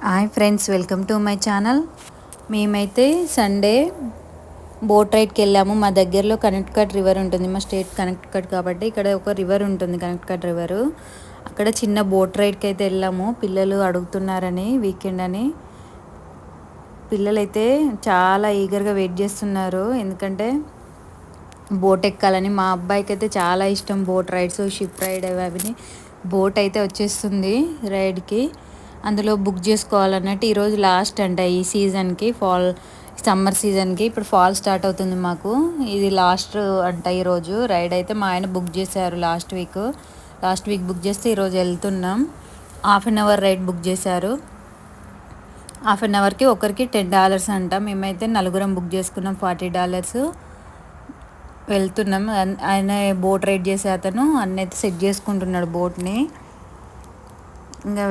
Hi friends, welcome to my channel. మేమైతే Sunday boat రైడ్కి వెళ్ళాము. మా దగ్గరలో కనెక్టికట్ రివర్ ఉంటుంది. మా స్టేట్ కనెక్టికట్ కాబట్టి ఇక్కడ ఒక రివర్ ఉంటుంది, కనెక్టికట్ రివరు. అక్కడ చిన్న బోట్ రైడ్కి అయితే వెళ్ళాము. పిల్లలు అడుగుతున్నారని, వీకెండ్ అని. పిల్లలైతే చాలా ఈగర్గా వెయిట్ చేస్తున్నారు, ఎందుకంటే బోట్ ఎక్కాలని. మా అబ్బాయికి అయితే చాలా ఇష్టం బోట్ రైడ్స్, షిప్ రైడ్ అవి. బోట్ అయితే వచ్చేస్తుంది రైడ్కి, అందులో బుక్ చేసుకోవాలన్నట్టు. ఈరోజు లాస్ట్ అంట ఈ సీజన్కి, సమ్మర్ సీజన్కి. ఇప్పుడు ఫాల్ స్టార్ట్ అవుతుంది మాకు, ఇది లాస్ట్ అంట ఈరోజు రైడ్ అయితే. మా ఆయన బుక్ చేశారు లాస్ట్ వీక్ బుక్ చేస్తే ఈరోజు వెళ్తున్నాం. ½ రైడ్ బుక్ చేశారు. ½ ఒకరికి $10 అంట. మేమైతే నలుగురం బుక్ చేసుకున్నాం, $40. వెళ్తున్నాం. ఆయన బోట్ రైడ్ చేసే అతను అన్నైతే సెట్ చేసుకుంటున్నాడు బోట్ని. ఇంకా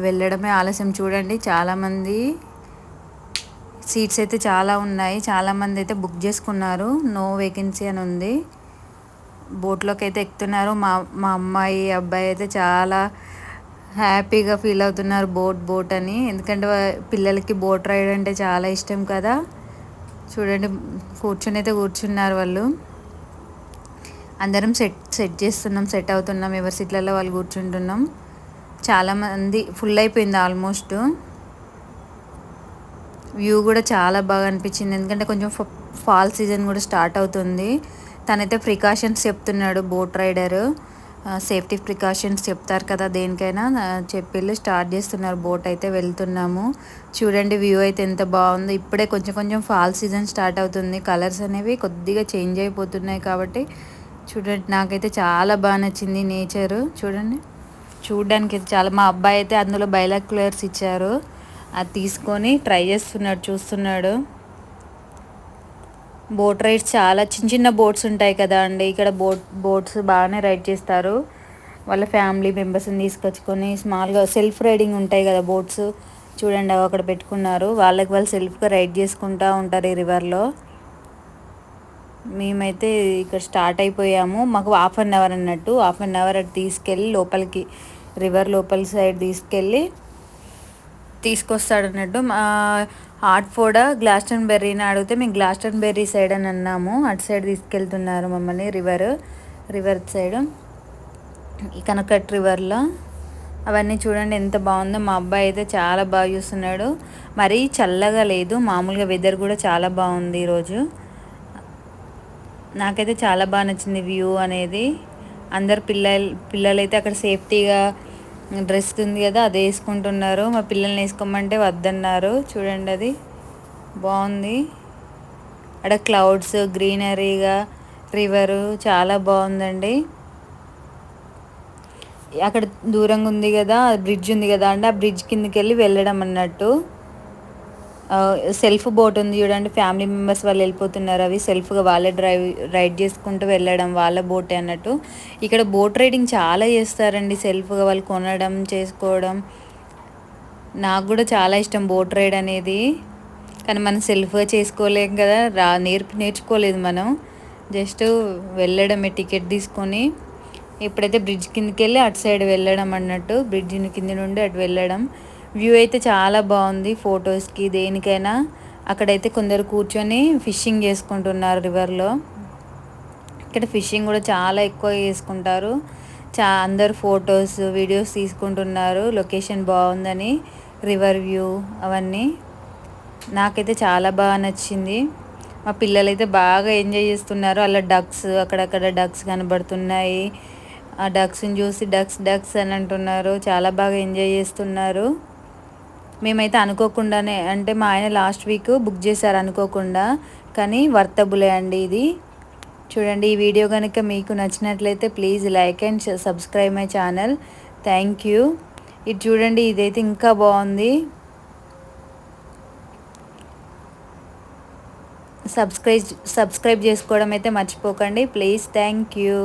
వెళ్ళడమే ఆలస్యం. చూడండి, చాలామంది సీట్స్ అయితే చాలా ఉన్నాయి. చాలామంది అయితే బుక్ చేసుకున్నారు, నో వేకెన్సీ అని ఉంది. బోట్లోకి అయితే ఎక్కుతున్నారు. మా అమ్మాయి అబ్బాయి అయితే చాలా హ్యాపీగా ఫీల్ అవుతున్నారు బోట్ అని, ఎందుకంటే పిల్లలకి బోట్ రైడ్ అంటే చాలా ఇష్టం కదా. చూడండి, కూర్చున్నారు వాళ్ళు. అందరం సెట్ అవుతున్నాం, ఎవరి సీట్లలో వాళ్ళు కూర్చుంటున్నాం. చాలామంది, ఫుల్ అయిపోయింది ఆల్మోస్ట్. వ్యూ కూడా చాలా బాగా అనిపించింది, ఎందుకంటే కొంచెం ఫాల్ సీజన్ కూడా స్టార్ట్ అవుతుంది. తనైతే ప్రికాషన్స్ చెప్తున్నాడు బోట్ రైడరు. సేఫ్టీ ప్రికాషన్స్ చెప్తారు కదా దేనికైనా, చెప్పి స్టార్ట్ చేస్తున్నారు. బోట్ అయితే వెళ్తున్నాము. చూడండి, వ్యూ అయితే ఎంత బాగుందో. ఇప్పుడే కొంచెం ఫాల్ సీజన్ స్టార్ట్ అవుతుంది. కలర్స్ అనేవి కొద్దిగా చేంజ్ అయిపోతున్నాయి కాబట్టి చూడండి, నాకైతే చాలా బాగా నచ్చింది నేచరు. చూడడానికి అయితే చాలా. మా అబ్బాయి అయితే అందులో బైనాక్యులర్స్ ఇచ్చారు, అది తీసుకొని ట్రై చూస్తున్నాడు. బోట్ రైడ్స్ చాలా చిన్న బోట్స్ ఉంటాయి కదా అండి, ఇక్కడ బోట్స్ బాగానే రైడ్ చేస్తారు. వాళ్ళ ఫ్యామిలీ మెంబర్స్ని తీసుకొచ్చుకొని స్మాల్గా సెల్ఫ్ రైడింగ్ ఉంటాయి కదా బోట్స్. చూడండి, అవి అక్కడ పెట్టుకున్నారు. వాళ్ళు సెల్ఫ్గా రైడ్ చేసుకుంటూ ఉంటారు ఈ రివర్లో. మేమైతే ఇక్కడ స్టార్ట్ అయిపోయాము. మాకు ½ అన్నట్టు, ½ అటు తీసుకెళ్ళి లోపలికి, రివర్ లోపల సైడ్ తీసుకొస్తాడు అన్నట్టు. హార్ట్ఫోర్డ్ గ్లాస్టన్బెర్రీని అడిగితే మేము గ్లాస్టన్బెర్రీ సైడ్ అని అన్నాము. అటు సైడ్ తీసుకెళ్తున్నారు మమ్మల్ని, రివర్ సైడ్, ఈ కనకట్ రివర్లో. అవన్నీ చూడండి ఎంత బాగుందో. మా అబ్బాయి అయితే చాలా బాగా చూస్తున్నాడు. మరీ చల్లగా లేదు, మామూలుగా వెదర్ కూడా చాలా బాగుంది ఈరోజు. నాకైతే చాలా బాగా నచ్చింది వ్యూ అనేది. అందరు పిల్లలైతే అక్కడ సేఫ్టీగా డ్రెస్ ఉంది కదా, అది వేసుకుంటున్నారు. మా పిల్లల్ని వేసుకోమంటే వద్దన్నారు. చూడండి, అది బాగుంది. అక్కడ క్లౌడ్స్, గ్రీనరీగా రివరు చాలా బాగుందండి. అక్కడ దూరంగా ఉంది కదా, బ్రిడ్జ్ ఉంది కదా అంటే, ఆ బ్రిడ్జ్ కిందకి వెళ్ళి వెళ్ళడం అన్నట్టు. సెల్ఫ్ బోట్ ఉంది చూడండి, ఫ్యామిలీ మెంబర్స్ వాళ్ళు వెళ్ళిపోతున్నారు. అవి సెల్ఫ్గా వాళ్ళే రైడ్ చేసుకుంటూ వెళ్ళడం, వాళ్ళ బోటే అన్నట్టు. ఇక్కడ బోట్ రైడింగ్ చాలా చేస్తారండి, సెల్ఫ్గా వాళ్ళు కొనడం, చేసుకోవడం. నాకు కూడా చాలా ఇష్టం బోట్ రైడ్ అనేది, కానీ మనం సెల్ఫ్గా చేసుకోలేం కదా, నేర్చుకోలేదు మనం. జస్ట్ వెళ్ళడమే, టికెట్ తీసుకొని. ఇప్పుడైతే బ్రిడ్జ్ కిందకి వెళ్ళి అటు సైడ్ వెళ్ళడం అన్నట్టు, బ్రిడ్జ్ కింద నుండి అటు వెళ్ళడం. వ్యూ అయితే చాలా బాగుంది ఫొటోస్కి, దేనికైనా. అక్కడైతే కొందరు కూర్చొని ఫిషింగ్ చేసుకుంటున్నారు రివర్లో. ఇక్కడ ఫిషింగ్ కూడా చాలా ఎక్కువ చేసుకుంటారు. అందరు ఫొటోస్, వీడియోస్ తీసుకుంటున్నారు, లొకేషన్ బాగుందని, రివర్ వ్యూ అవన్నీ. నాకైతే చాలా బాగా నచ్చింది. మా పిల్లలైతే బాగా ఎంజాయ్ చేస్తున్నారు. అలా అక్కడక్కడ డక్స్ కనబడుతున్నాయి. ఆ డక్స్ని చూసి డక్స్ అని అంటున్నారు. చాలా బాగా ఎంజాయ్ చేస్తున్నారు. మేమైతే అనుకోకుండానే, అంటే మా ఆయన లాస్ట్ వీక్ బుక్ చేశారు అనుకోకుండా, కానీ వర్తబులే అండి ఇది. చూడండి, ఈ వీడియో కనుక మీకు నచ్చినట్లయితే please like and subscribe my channel. Thank you. ఇది చూడండి, ఇదైతే ఇంకా బాగుంది. సబ్స్క్రైబ్ చేసుకోవడం అయితే మర్చిపోకండి ప్లీజ్. Thank you.